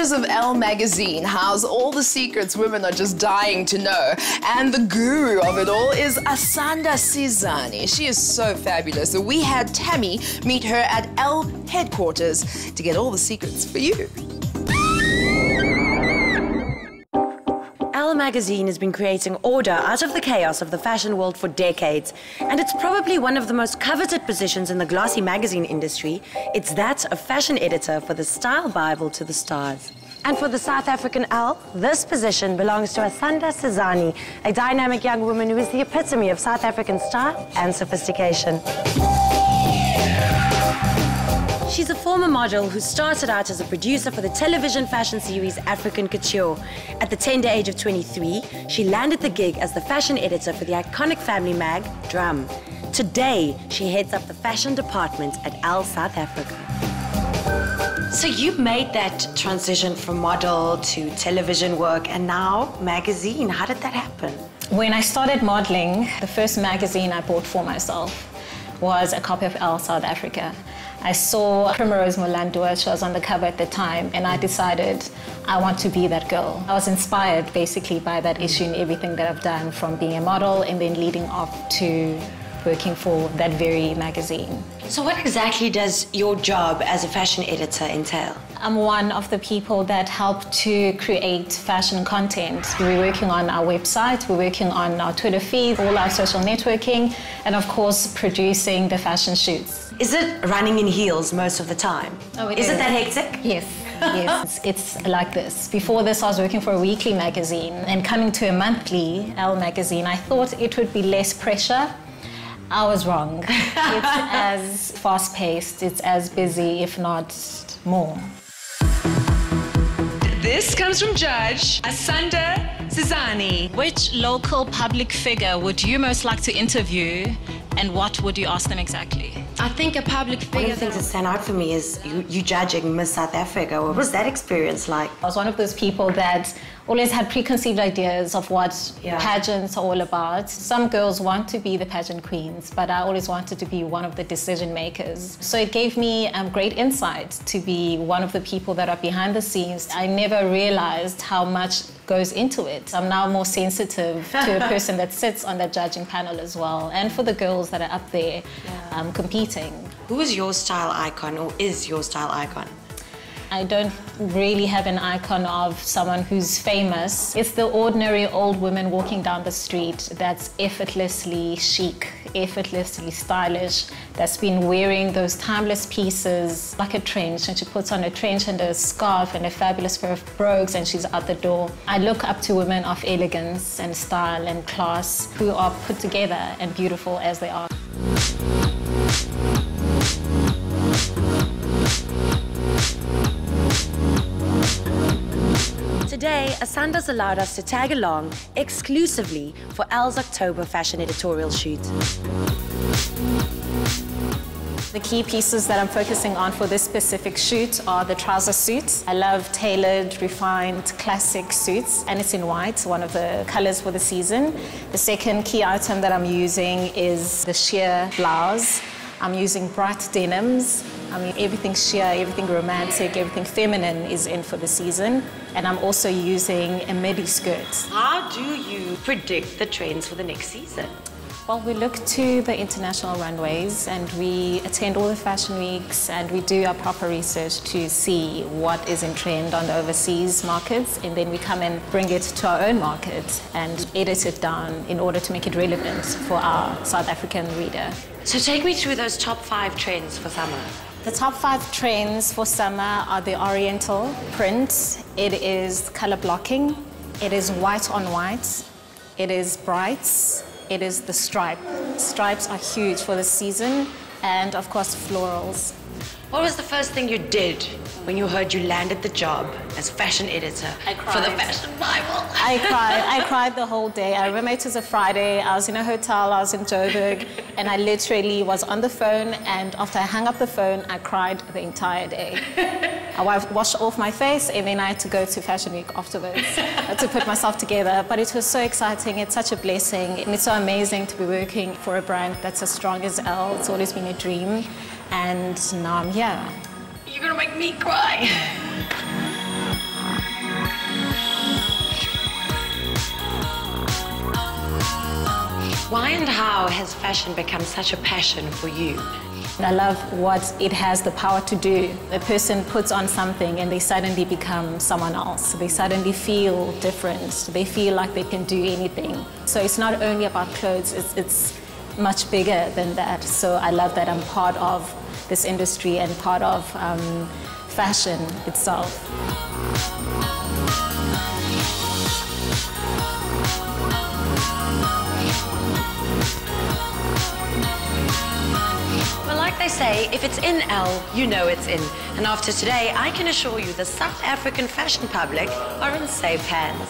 pages of Elle magazine house all the secrets women are just dying to know. And the guru of it all is Asanda Sizani. She is so fabulous. So we had Tammy meet her at Elle headquarters to get all the secrets for you. Elle magazine has been creating order out of the chaos of the fashion world for decades, and it's probably one of the most coveted positions in the glossy magazine industry. It's that of fashion editor for the Style Bible to the Stars. And for the South African Elle, this position belongs to Asanda Sizani, a dynamic young woman who is the epitome of South African style and sophistication. She's a former model who started out as a producer for the television fashion series African Couture. At the tender age of 23, she landed the gig as the fashion editor for the iconic family mag, Drum. Today, she heads up the fashion department at Elle South Africa. So you made that transition from model to television work and now magazine. How did that happen? When I started modeling, the first magazine I bought for myself was a copy of Elle South Africa. I saw Primrose Molandua, she was on the cover at the time, and I decided I want to be that girl. I was inspired basically by that issue and everything that I've done, from being a model and then leading off to working for that very magazine. So what exactly does your job as a fashion editor entail? I'm one of the people that help to create fashion content. We're working on our website, we're working on our Twitter feed, all our social networking, and of course producing the fashion shoots. Is it running in heels most of the time? Oh, is it that hectic? Yes. Yes, it's like this. Before this, I was working for a weekly magazine, and coming to a monthly Elle magazine, I thought it would be less pressure. I was wrong. It's as fast-paced, it's as busy, if not more. This comes from Judge Asanda Sizani. Which local public figure would you most like to interview, and what would you ask them exactly? I think a public figure. One of the things that stand out for me is you judging Miss South Africa. What was that experience like? I was one of those people that always had preconceived ideas of what pageants are all about. Some girls want to be the pageant queens, but I always wanted to be one of the decision makers. So it gave me great insight to be one of the people that are behind the scenes. I never realized how much goes into it. I'm now more sensitive to a person that sits on that judging panel as well, and for the girls that are up there competing. Who is your style icon, or is your style icon? I don't really have an icon of someone who's famous. It's the ordinary old woman walking down the street that's effortlessly chic, effortlessly stylish, that's been wearing those timeless pieces like a trench, and she puts on a trench and a scarf and a fabulous pair of brogues and she's out the door. I look up to women of elegance and style and class who are put together and beautiful as they are. Today, Asanda's allowed us to tag along exclusively for Elle's October fashion editorial shoot. The key pieces that I'm focusing on for this specific shoot are the trouser suit. I love tailored, refined, classic suits, and it's in white, one of the colors for the season. The second key item that I'm using is the sheer blouse. I'm using bright denims. I mean, everything sheer, everything romantic, everything feminine is in for the season. And I'm also using a midi skirt. How do you predict the trends for the next season? Well, we look to the international runways and we attend all the fashion weeks and we do our proper research to see what is in trend on the overseas markets, and then we come and bring it to our own market and edit it down in order to make it relevant for our South African reader. So take me through those top 5 trends for summer. The top 5 trends for summer are the oriental print, it is color blocking, it is white on white, it is brights, it is the stripe. Stripes are huge for this season, and of course florals. What was the first thing you did when you heard you landed the job as fashion editor for the Fashion Bible? I cried the whole day. I remember it was a Friday, I was in a hotel, I was in Joburg, and I literally was on the phone, and after I hung up the phone, I cried the entire day. I washed off my face, and then I had to go to Fashion Week afterwards to put myself together. But it was so exciting, it's such a blessing, and it's so amazing to be working for a brand that's as strong as Elle. It's always been a dream, and now I'm here. You're gonna make me cry. Why and how has fashion become such a passion for you? I love what it has the power to do. A person puts on something and they suddenly become someone else. They suddenly feel different. They feel like they can do anything. So it's not only about clothes, it's much bigger than that. So I love that I'm part of this industry and part of fashion itself. Well, like they say, if it's in L, you know it's in. And after today, I can assure you the South African fashion public are in safe hands.